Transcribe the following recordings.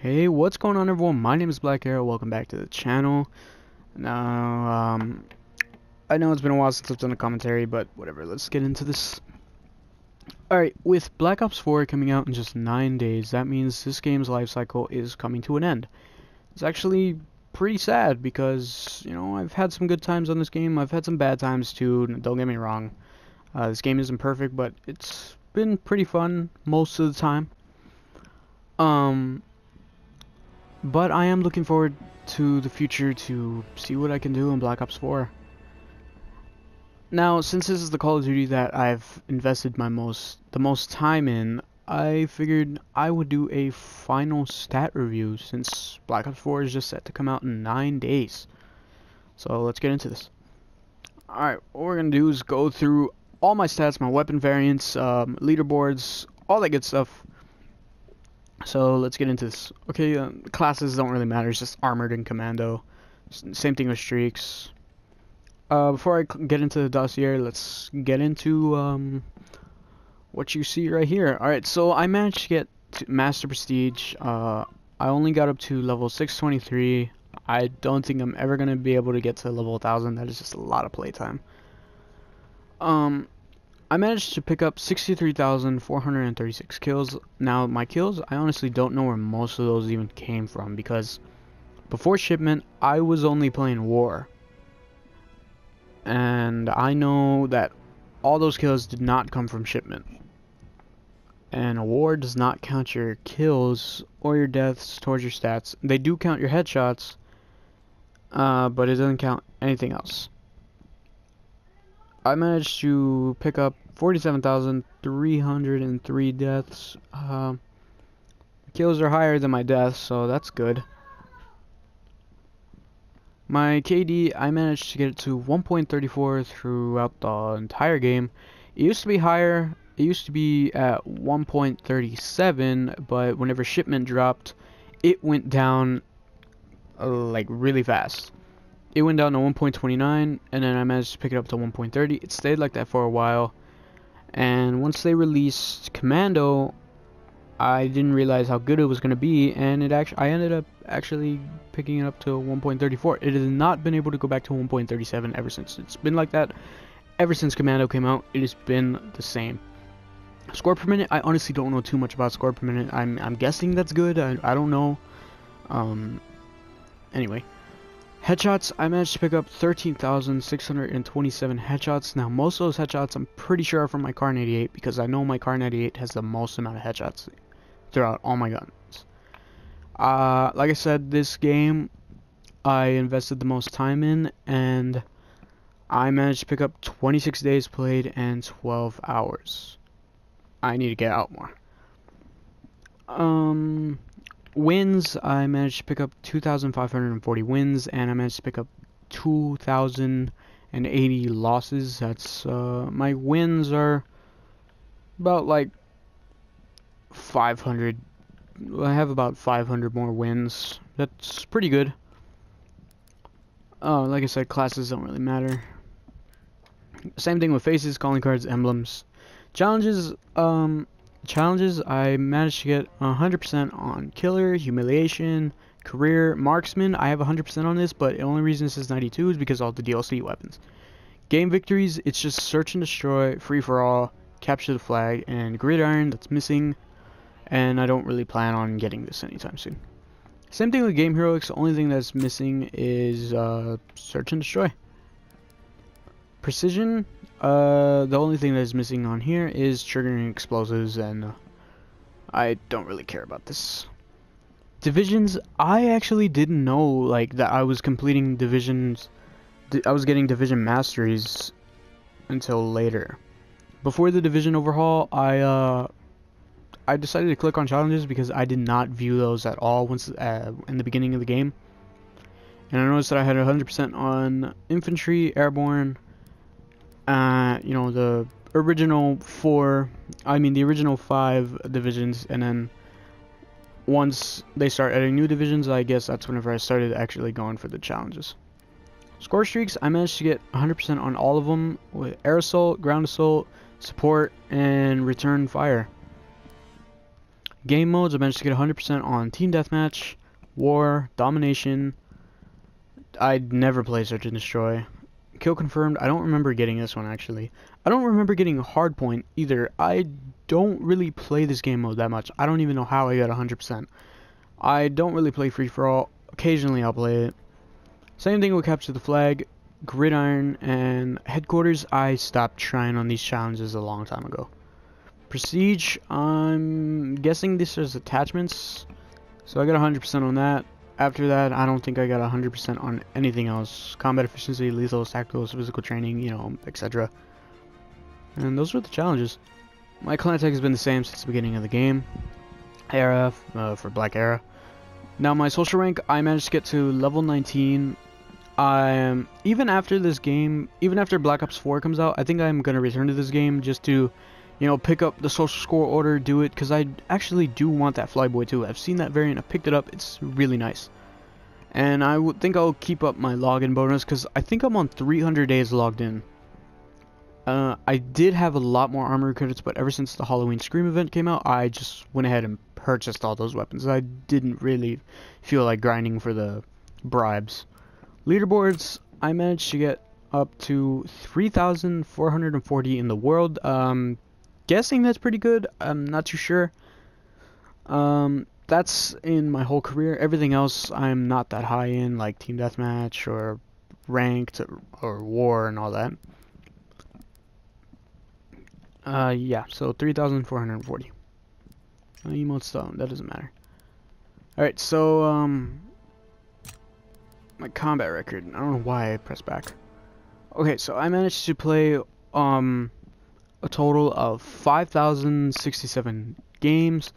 Hey, what's going on, everyone? My name is Black Arrow. Welcome back to the channel. Now, I know it's been a while since I've done a commentary, but whatever, let's get into this. Alright, with Black Ops 4 coming out in just 9 days, that means this game's life cycle is coming to an end. It's actually pretty sad because, I've had some good times on this game. I've had some bad times too, don't get me wrong. This game isn't perfect, but it's been pretty fun most of the time. But I am looking forward to the future to see what I can do in Black Ops 4. Now, since this is the Call of Duty that I've invested the most time in, I figured I would do a final stat review since Black Ops 4 is just set to come out in 9 days. So let's get into this. Alright, what we're going to do is go through all my stats, my weapon variants, leaderboards, all that good stuff. So let's get into this. Okay, classes don't really matter. It's just armored and commando. Same thing with streaks. Before I get into the dossier, let's get into what you see right here. Alright, so I managed to get to Master Prestige. I only got up to level 623. I don't think I'm ever going to be able to get to level 1000. That is just a lot of playtime. I managed to pick up 63,436 kills. Now, my kills, I honestly don't know where most of those even came from, because before shipment, I was only playing war. And I know that all those kills did not come from shipment. And a war does not count your kills or your deaths towards your stats. They do count your headshots, but it doesn't count anything else. I managed to pick up 47,303 deaths. Kills are higher than my deaths, so that's good. My KD, I managed to get it to 1.34 throughout the entire game. It used to be higher. It used to be at 1.37, but whenever shipment dropped, it went down like really fast. It went down to 1.29, and then I managed to pick it up to 1.30. It stayed like that for a while, and once they released Commando, I didn't realize how good it was going to be, and I ended up actually picking it up to 1.34. It has not been able to go back to 1.37 ever since. It's been like that ever since Commando came out. It has been the same. Score per minute, I honestly don't know too much about score per minute. I'm guessing that's good. I don't know. Anyway. Headshots, I managed to pick up 13,627 headshots. Now, most of those headshots I'm pretty sure are from my Kar 98, because I know my Kar 98 has the most amount of headshots throughout all my guns. Like I said, this game I invested the most time in, and I managed to pick up 26 days played and 12 hours. I need to get out more. Wins, I managed to pick up 2,540 wins, and I managed to pick up 2,080 losses. That's, my wins are about like 500. I have about 500 more wins. That's pretty good. Like I said, classes don't really matter. Same thing with faces, calling cards, emblems. Challenges, I managed to get 100% on Killer, Humiliation, Career, Marksman. I have 100% on this, but the only reason this is 92 is because of all the DLC weapons. Game victories, it's just Search and Destroy, Free for All, Capture the Flag, and Gridiron that's missing, and I don't really plan on getting this anytime soon. Same thing with Game Heroics. The only thing that's missing is Search and Destroy. Precision, the only thing that is missing on here is triggering explosives, and I don't really care about this. Divisions, I actually didn't know like that I was completing divisions. I was getting division masteries until later. Before the division overhaul, I decided to click on challenges because I did not view those at all once in the beginning of the game, and I noticed that I had 100% on infantry, airborne. The original the original 5 divisions, and then once they start adding new divisions, I guess that's whenever I started actually going for the challenges. Score streaks, I managed to get 100% on all of them with air assault, ground assault, support, and return fire. Game modes, I managed to get 100% on Team Deathmatch, War, Domination. I'd never play Search and Destroy. Kill confirmed, I don't remember getting this one actually. I don't remember getting Hardpoint either. I don't really play this game mode that much. I don't even know how I got 100%. I don't really play free-for-all. Occasionally I'll play it. Same thing with Capture the Flag, Gridiron, and Headquarters. I stopped trying on these challenges a long time ago. Prestige, I'm guessing this is attachments, so I got 100% on that. After that, I don't think I got 100% on anything else. Combat efficiency, lethal, tacticals, physical training, you know, etc. And those were the challenges. My clan tag has been the same since the beginning of the game. Era, for Black Era. Now my social rank, I managed to get to level 19. Even after this game, even after Black Ops 4 comes out, I think I'm going to return to this game just to, you know, pick up the social score order, do it, because I actually do want that Flyboy too. I've seen that variant, I picked it up, it's really nice. And I would think I'll keep up my login bonus, because I think I'm on 300 days logged in. I did have a lot more armor credits, but ever since the Halloween Scream event came out, I just went ahead and purchased all those weapons. I didn't really feel like grinding for the bribes. Leaderboards, I managed to get up to 3,440 in the world. Guessing that's pretty good. I'm not too sure. That's in my whole career. Everything else I'm not that high in, like Team Deathmatch or Ranked or War and all that. Yeah, so 3,440. Emote stone, that doesn't matter. Alright, so, my combat record. I don't know why I pressed back. Okay, so I managed to play, a total of 5,067 games.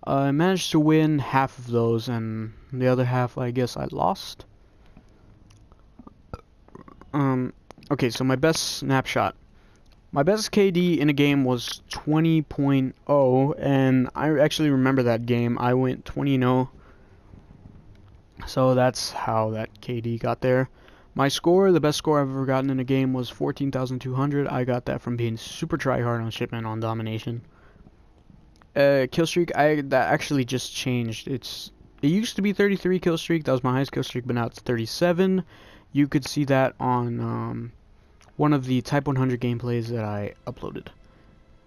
I managed to win half of those, and the other half, I guess I lost. Okay, so my best snapshot. My best KD in a game was 20.0, and I actually remember that game. I went 20-0. So that's how that KD got there. My score, the best score I've ever gotten in a game, was 14,200. I got that from being super tryhard on shipment on domination. Kill streak, that actually just changed. It used to be 33 kill streak. That was my highest kill streak, but now it's 37. You could see that on one of the Type 100 gameplays that I uploaded.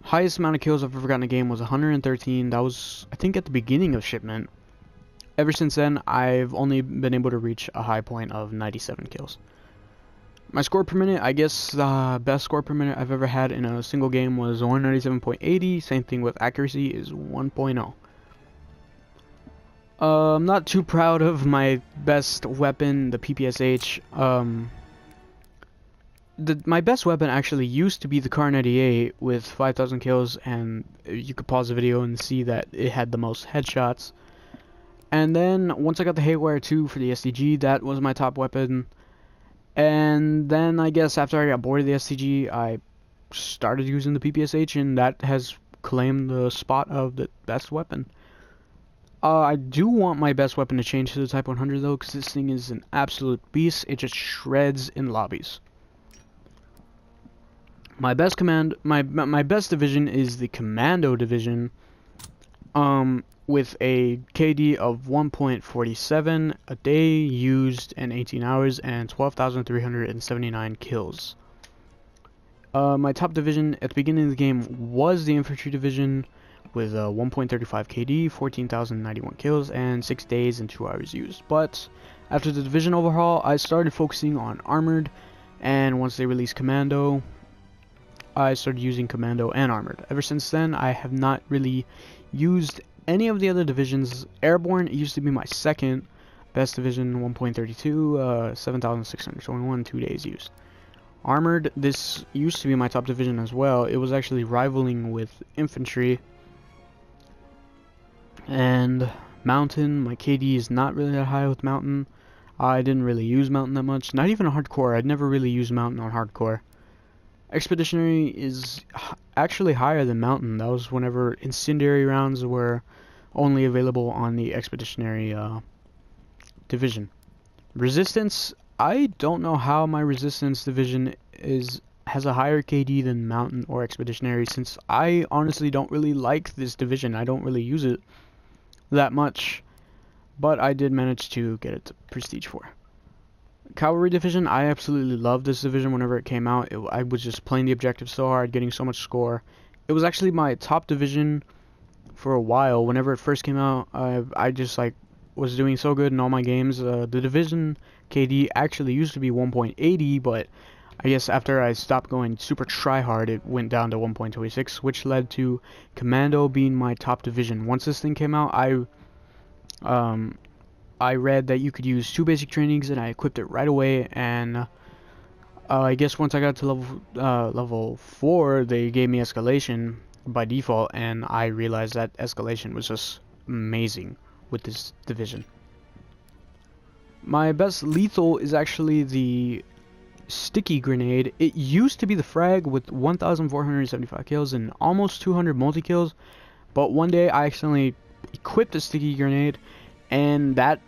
Highest amount of kills I've ever gotten in a game was 113. That was, I think, at the beginning of shipment. Ever since then, I've only been able to reach a high point of 97 kills. My score per minute, I guess the best score per minute I've ever had in a single game was 197.80. Same thing with accuracy is 1.0. I'm not too proud of my best weapon, the PPSH. My best weapon actually used to be the Kar 98 with 5,000 kills, and you could pause the video and see that it had the most headshots. And then once I got the Haywire 2 for the SDG, that was my top weapon. And then I guess after I got bored of the SDG, I started using the PPSH, and that has claimed the spot of the best weapon. I do want my best weapon to change to the Type 100 though, because this thing is an absolute beast. It just shreds in lobbies. My best my best division is the Commando division, with a KD of 1.47 a day used in 18 hours and 12,379 kills. My top division at the beginning of the game was the Infantry division with 1.35 KD, 14,091 kills, and 6 days and 2 hours used. But after the division overhaul, I started focusing on Armored, and once they released Commando, I started using Commando and Armored. Ever since then, I have not really used any of the other divisions. Airborne used to be my second best division, 1.32, 7,621, 2 days used. Armored, this used to be my top division as well. It was actually rivaling with Infantry. And Mountain, my KD is not really that high with Mountain. I didn't really use Mountain that much. Not even on Hardcore. I'd never really used Mountain on Hardcore. Expeditionary is actually higher than Mountain. That was whenever incendiary rounds were only available on the Expeditionary Division. Resistance, I don't know how my Resistance Division has a higher KD than Mountain or Expeditionary, since I honestly don't really like this division. I don't really use it that much, but I did manage to get it to Prestige 4. Cavalry Division, I absolutely loved this division whenever it came out. I was just playing the objective so hard, getting so much score. It was actually my top division for a while. Whenever it first came out, I just like was doing so good in all my games. The division KD actually used to be 1.80, but I guess after I stopped going super try-hard, it went down to 1.26, which led to Commando being my top division. Once this thing came out, I read that you could use 2 basic trainings, and I equipped it right away. And I guess once I got to level 4, they gave me escalation by default, and I realized that escalation was just amazing with this division. My best lethal is actually the sticky grenade. It used to be the frag with 1,475 kills and almost 200 multi-kills, but one day I accidentally equipped the sticky grenade, and that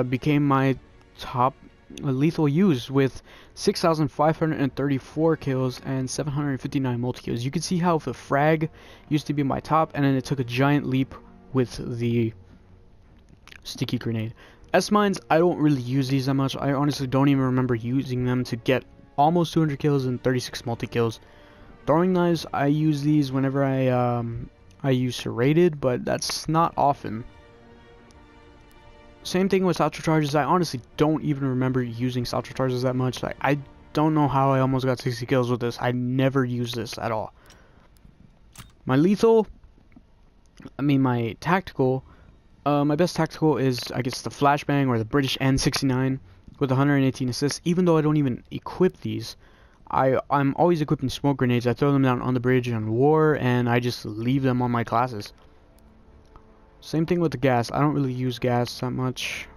became my top lethal use with 6,534 kills and 759 multi-kills. You can see how the frag used to be my top, and then it took a giant leap with the sticky grenade. S-mines, I don't really use these that much. I honestly don't even remember using them to get almost 200 kills and 36 multi-kills. Throwing knives, I use these whenever I use serrated, but that's not often. Same thing with Satchel Charges. I honestly don't even remember using Satchel Charges that much. Like, I don't know how I almost got 60 kills with this. I never use this at all. My lethal, my tactical, my best tactical is, I guess, the Flashbang or the British N69 with 118 assists. Even though I don't even equip these, I'm always equipping smoke grenades. I throw them down on the bridge on war, and I just leave them on my classes. Same thing with the gas. I don't really use gas that much.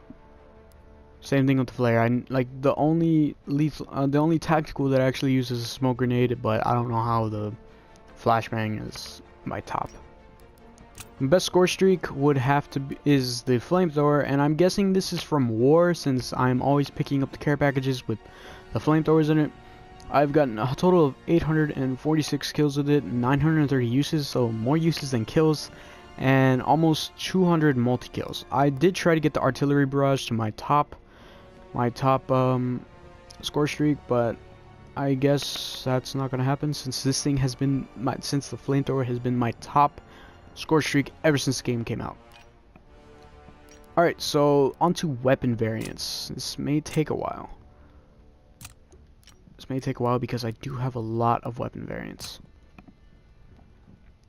Same thing with the flare. The only tactical that actually uses a smoke grenade, but I don't know how the Flashbang is my top. My best score streak would have to be is the flamethrower, and I'm guessing this is from war since I'm always picking up the care packages with the flamethrowers in it. I've gotten a total of 846 kills with it, 930 uses, so more uses than kills, and almost 200 multi-kills. I did try to get the artillery barrage to my top score streak, but I guess that's not gonna happen since this thing has been since the flamethrower has been my top score streak ever since the game came out. Alright, so onto weapon variants. This may take a while. Because I do have a lot of weapon variants.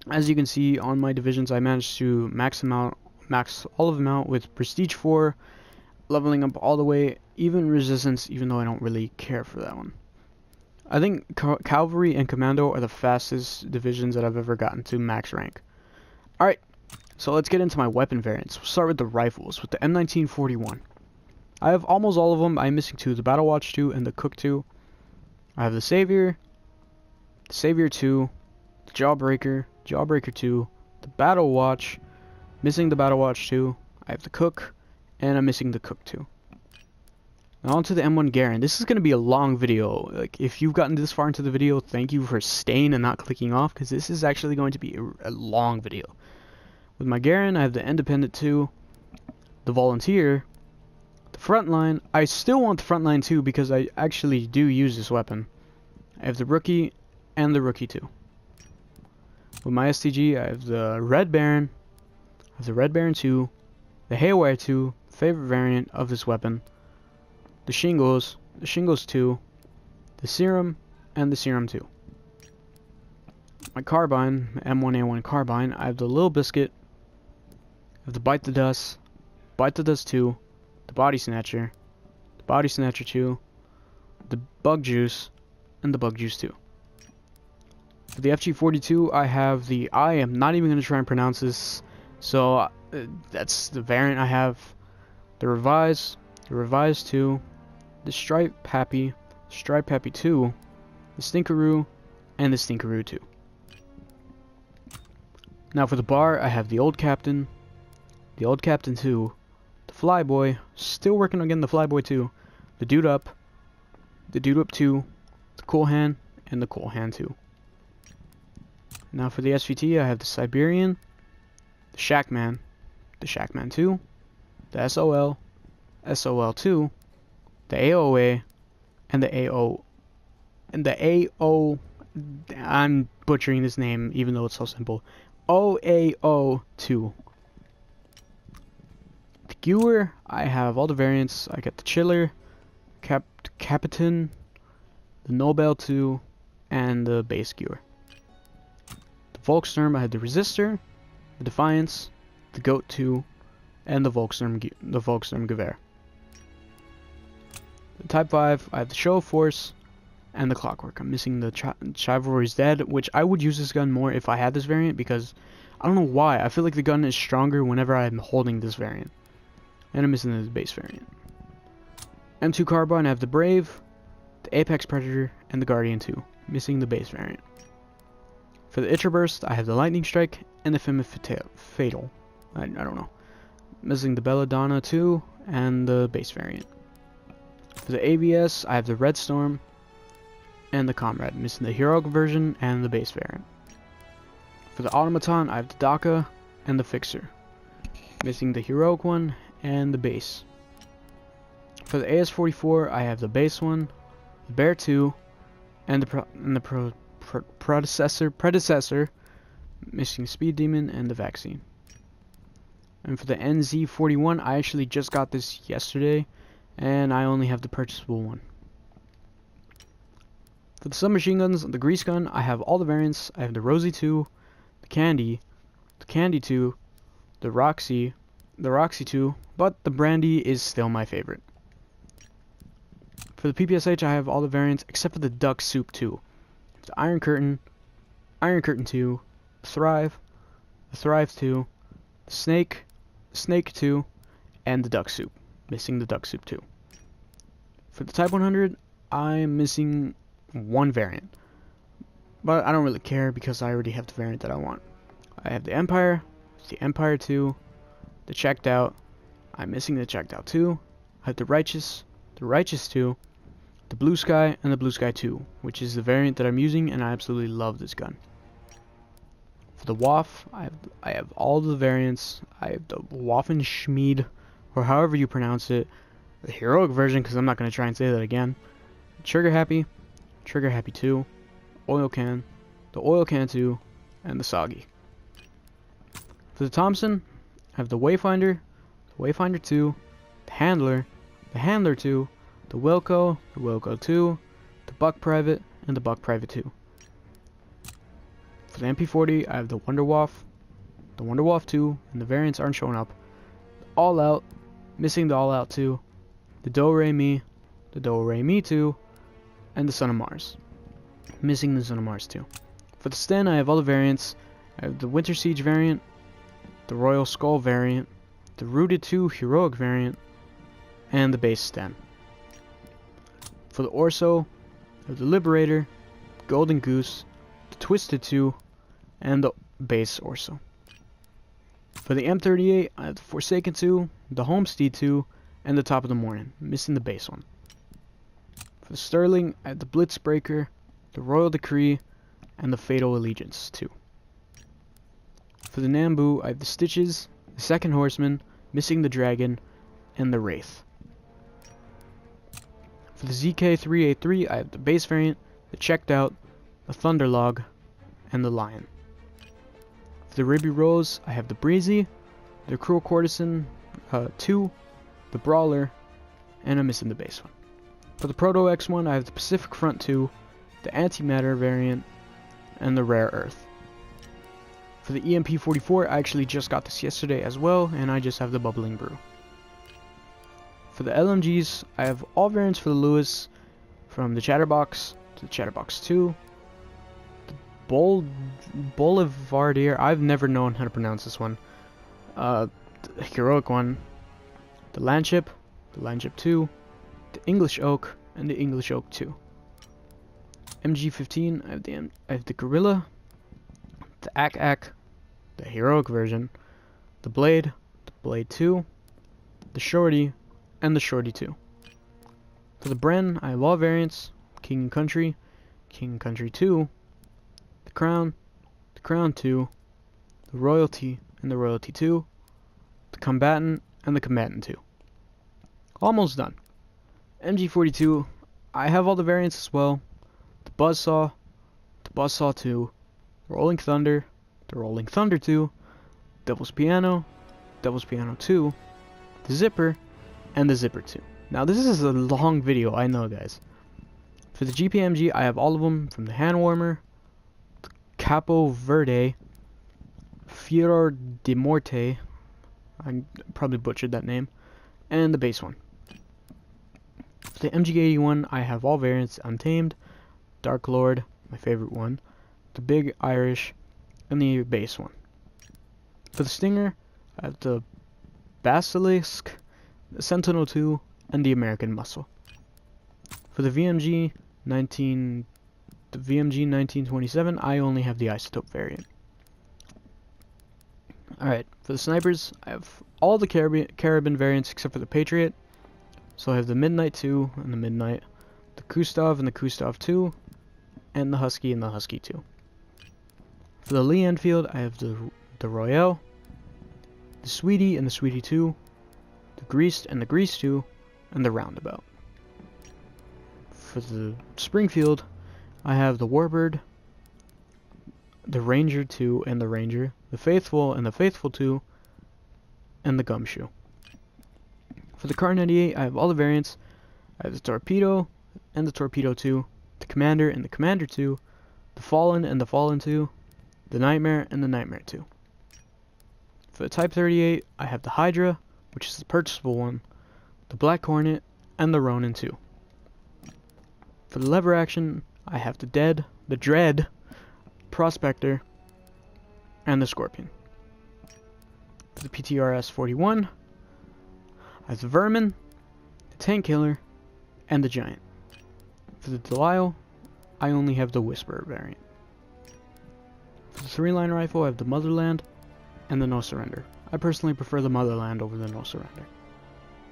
As you can see on my divisions, I managed to max all of them out with Prestige 4, leveling up all the way, even Resistance, even though I don't really care for that one. I think Cavalry and Commando are the fastest divisions that I've ever gotten to max rank. Alright, so let's get into my weapon variants. We'll start with the rifles, with the M1941. I have almost all of them. I'm missing 2, the Battle Watch 2 and the Cook 2. I have the Savior 2, the Jawbreaker 2, the Battle Watch, missing the Battle Watch 2, I have the Cook, and I'm missing the Cook 2. Now on to the M1 Garand. This is going to be a long video. Like, if you've gotten this far into the video, thank you for staying and not clicking off, because this is actually going to be a long video. With my Garand, I have the Independent 2, the Volunteer, the Frontline. I still want the Frontline 2 because I actually do use this weapon. I have the Rookie and the Rookie 2. With my STG, I have the Red Baron, 2, the Haywire 2, favorite variant of this weapon, the Shingles 2, the Serum, and the Serum 2. My Carbine, M1A1 Carbine, I have the Little Biscuit, I have the Bite the Dust 2, the Body Snatcher 2, the Bug Juice, and the Bug Juice 2. For the FG42, I have the, I am not even going to try and pronounce this, so that's the variant I have, the Revise 2, the Stripe Pappy 2, the Stinkeroo, and the Stinkeroo 2. Now for the bar, I have the Old Captain 2, the Flyboy, still working on getting the Flyboy 2, the Dude Up 2, the Cool Hand, and the Cool Hand 2. Now for the SVT, I have the Siberian, the Shackman, the Shackman 2, the SOL, SOL2, the AOA, and the AO, I'm butchering this name even though it's so simple, OAO2. The Gewer, I have all the variants. I got the Chiller, Capitan, the Nobel 2, and the Base Gewer. The Volksturm, I had the Resistor, the Defiance, the Goat 2, and the Volksturm Gewehr. The Type 5, I have the Show of Force, and the Clockwork. I'm missing the Chivalry's Dead, which I would use this gun more if I had this variant, because I don't know why. I feel like the gun is stronger whenever I'm holding this variant. And I'm missing the base variant. M2 Carbine, I have the Brave, the Apex Predator, and the Guardian 2. Missing the base variant. For the Itcher Burst, I have the Lightning Strike and the Femme Fatal. I don't know. Missing the Belladonna 2 and the base variant. For the ABS, I have the Red Storm and the Comrade. Missing the Heroic version and the base variant. For the Automaton, I have the Daka and the Fixer. Missing the Heroic one and the base. For the AS44, I have the base one, the Bear 2, and the predecessor, missing the Speed Demon and the Vaccine. And for the NZ41, I actually just got this yesterday, and I only have the purchasable one. For the submachine guns, the Grease Gun, I have all the variants. I have the Rosie 2, the Candy 2, the Roxy 2, but the Brandy is still my favorite. For the PPSH, I have all the variants except for the Duck Soup 2. The Iron Curtain 2, the Thrive 2, the Snake 2, and the Duck Soup. Missing the Duck Soup 2. For the Type 100, I'm missing one variant. But I don't really care because I already have the variant that I want. I have the Empire 2, the Checked Out. I'm missing the Checked Out 2. I have the Righteous 2, the Blue Sky, and the Blue Sky 2, which is the variant that I'm using, and I absolutely love this gun. For the WAF, I have all the variants. I have the Waffenschmied, or however you pronounce it, the Heroic version, because I'm not going to try and say that again. Trigger Happy 2, Oil Can, the Oil Can 2, and the Soggy. For the Thompson, I have the Wayfinder 2, the Handler 2, the Wilco 2, the Buck Private, and the Buck Private 2. For the MP40, I have the Wonderwaff 2, and the variants aren't showing up. All Out, missing the All Out 2, the Do-Re-Mi 2, and the Son of Mars. Missing the Son of Mars 2. For the Sten, I have all the variants. I have the Winter Siege variant, the Royal Skull variant, the Rooted 2 Heroic variant, and the base Sten. For the Orso, I have the Liberator, Golden Goose, the Twisted 2, and the base Orso. For the M38, I have the Forsaken 2, the Homestead 2, and the Top of the Morning, missing the base one. For the Sterling, I have the Blitzbreaker, the Royal Decree, and the Fatal Allegiance 2. For the Nambu, I have the Stitches, the Second Horseman, missing the Dragon, and the Wraith. For the ZK383, I have the base variant, the Checked Out, the Thunderlog, and the Lion. For the Ruby Rose, I have the Breezy, the Cruel Courtesan 2, the Brawler, and I'm missing the base one. For the Proto X1, I have the Pacific Front 2, the Antimatter variant, and the Rare Earth. For the EMP44, I actually just got this yesterday as well, and I just have the Bubbling Brew. For the LMGs, I have all variants for the Lewis, from the Chatterbox to the Chatterbox 2, the Bolivardier, I've never known how to pronounce this one, the Heroic one, the Landship 2, the English Oak, and the English Oak 2. MG15, I have the Gorilla, the Ak, the Heroic version, the Blade 2, the Shorty, and the Shorty 2. For the Bren, I have all variants, King and Country, King and Country 2, the Crown 2, the Royalty and the Royalty 2, the Combatant and the Combatant 2. Almost done. MG42, I have all the variants as well. The Buzzsaw 2, Rolling Thunder, the Rolling Thunder 2, Devil's Piano 2, the Zipper, and the Zipper 2. Now this is a long video, I know guys. For the GPMG, I have all of them from the Hand Warmer, the Capo Verde, Furor de Morte, I probably butchered that name, and the base one. For the MG81, I have all variants: Untamed, Dark Lord, my favorite one, the Big Irish, and the base one. For the Stinger, I have the Basilisk, the Sentinel 2, and the American Muscle. For the VMG 1927, I only have the Isotope variant. Alright, for the snipers, I have all the Carabin variants except for the Patriot. So I have the Midnight 2 and the Midnight, the Kustov and the Kustov 2, and the Husky and the Husky 2. For the Lee Enfield, I have the Royale, the Sweetie and the Sweetie 2, the Greased and the Grease 2, and the Roundabout. For the Springfield, I have the Warbird, the Ranger 2 and the Ranger, the Faithful and the Faithful 2, and the Gumshoe. For the Car 98, I have all the variants. I have the Torpedo and the Torpedo 2, the Commander and the Commander 2, the Fallen and the Fallen 2, the Nightmare and the Nightmare 2. For the Type 38, I have the Hydra, which is the purchasable one, the Black Hornet, and the Ronin 2. For the lever action, I have the Dread, Prospector, and the Scorpion. For the PTRS 41, I have the Vermin, the Tank Killer, and the Giant. For the Delisle, I only have the Whisperer variant. For the 3-line rifle, I have the Motherland and the No Surrender. I personally prefer the Motherland over the No Surrender.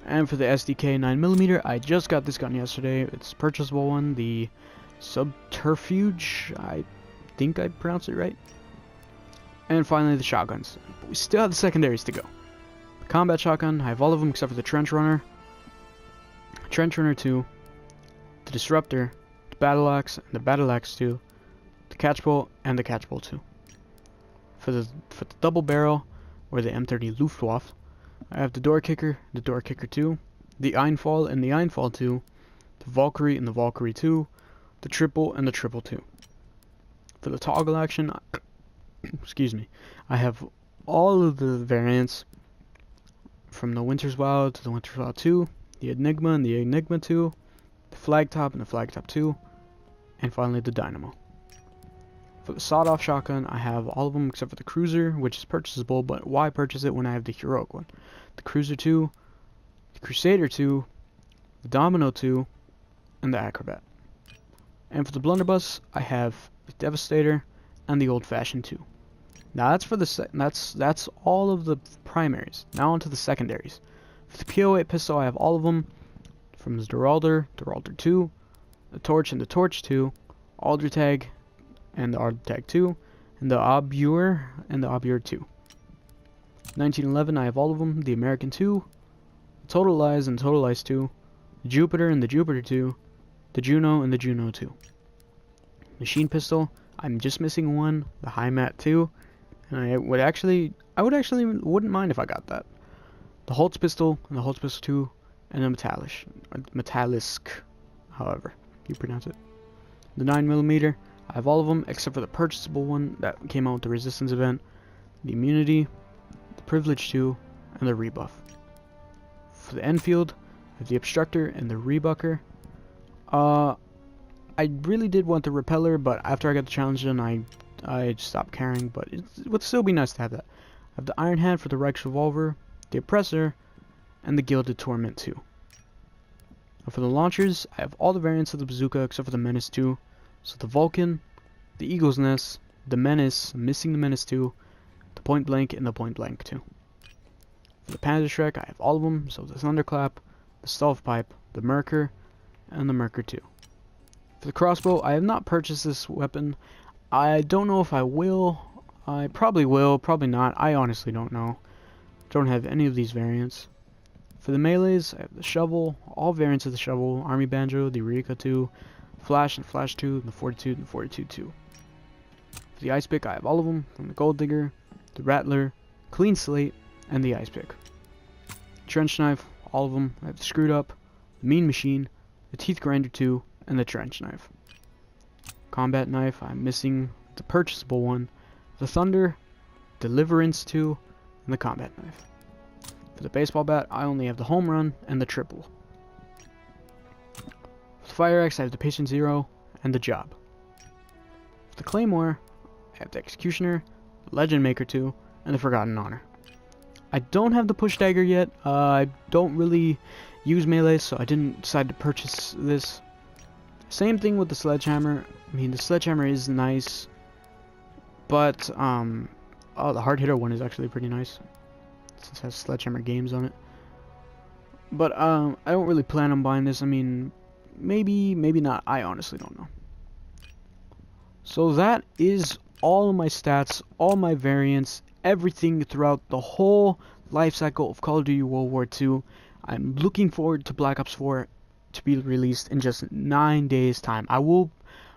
And for the SDK 9mm, I just got this gun yesterday. It's a purchasable one, the Subterfuge, I think I pronounced it right. And finally the shotguns. But we still have the secondaries to go. The Combat Shotgun, I have all of them except for the Trench Runner, 2, the Disruptor, the Battle Axe, and the Battle Axe 2, the Catchpole, and the Catchpole 2. For the Double Barrel, or the M30 Luftwaffe, I have the Door Kicker 2, the Einfall and the Einfall 2, the Valkyrie and the Valkyrie 2, the Triple and the Triple 2. For the Toggle action, excuse me, I have all of the variants from the Winter's Wild to the Winter's Wild 2, the Enigma and the Enigma 2, the Flag Top and the Flag Top 2, and finally the Dynamo. For the sawed-off shotgun, I have all of them except for the Cruiser, which is purchasable, but why purchase it when I have the Heroic one? The Cruiser 2, the Crusader 2, the Domino 2, and the Acrobat. And for the Blunderbuss, I have the Devastator and the Old-Fashioned 2. Now that's for the that's all of the primaries. Now onto the secondaries. For the P08 pistol, I have all of them from the Deralder 2, the Torch and the Torch 2, Alder Tag and the Alder Tag 2, and the Abure and the Abure 2. 1911, I have all of them, the American 2, the Total Lies and Total Lies 2, the Jupiter and the Jupiter 2, the Juno and the Juno 2. Machine pistol, I'm just missing one, the Heimat 2, and I wouldn't mind if I got that. The Holtz pistol and the Holtz pistol 2, and the Metallisk, however you pronounce it. The 9mm, I have all of them except for the purchasable one that came out with the Resistance event, the Immunity, the Privilege 2, and the Rebuff. For the Enfield, I have the Obstructor and the Rebucker. I really did want the Repeller, but after I got the challenge done, I just stopped caring, but it would still be nice to have that. I have the Iron Hand for the Reich's Revolver, the Oppressor, and the Gilded Torment 2. For the launchers, I have all the variants of the bazooka except for the Menace 2. So the Vulcan, the Eagle's Nest, the Menace, missing the Menace 2, the Point Blank, and the Point Blank 2. For the Panzerschreck, I have all of them, so the Thunderclap, the Stolfpipe, the Merker, and the Merker 2. For For the crossbow, I have not purchased this weapon. I don't know if I will. I probably will, probably not. I honestly don't know. Don't have any of these variants. For the melees, I have the shovel, all variants of the shovel, Army Banjo, the Eureka 2, Flash and Flash 2, and the Fortitude and Fortitude 2. For the ice pick, I have all of them, from the Gold Digger, the Rattler, Clean Slate, and the ice pick. Trench knife, all of them. I have the Screwed Up, the Mean Machine, the Teeth Grinder 2, and the trench knife. Combat knife, I'm missing the purchasable one, the Thunder, Deliverance 2, and the combat knife. For the baseball bat, I only have the home run and the triple. For the fire axe, I have the Patient Zero and the job. For the claymore, I have the Executioner, the Legend Maker 2, and the Forgotten Honor. I don't have the push dagger yet. I don't really use melee, so I didn't decide to purchase this. Same thing with the sledgehammer. I mean, the sledgehammer is nice, but oh, the hard hitter one is actually pretty nice, since it has Sledgehammer Games on it. But I don't really plan on buying this. I mean, maybe not. I honestly don't know. So that is all of my stats, all my variants, everything throughout the whole life cycle of Call of Duty World War II. I'm looking forward to Black Ops 4 to be released in just 9 days time.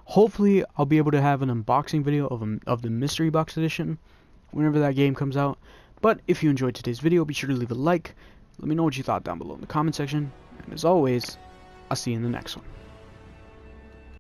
Hopefully I'll be able to have an unboxing video of the mystery box edition whenever that game comes out. But if you enjoyed today's video, be sure to leave a like. Let me know what you thought down below in the comment section. And as always, I'll see you in the next one.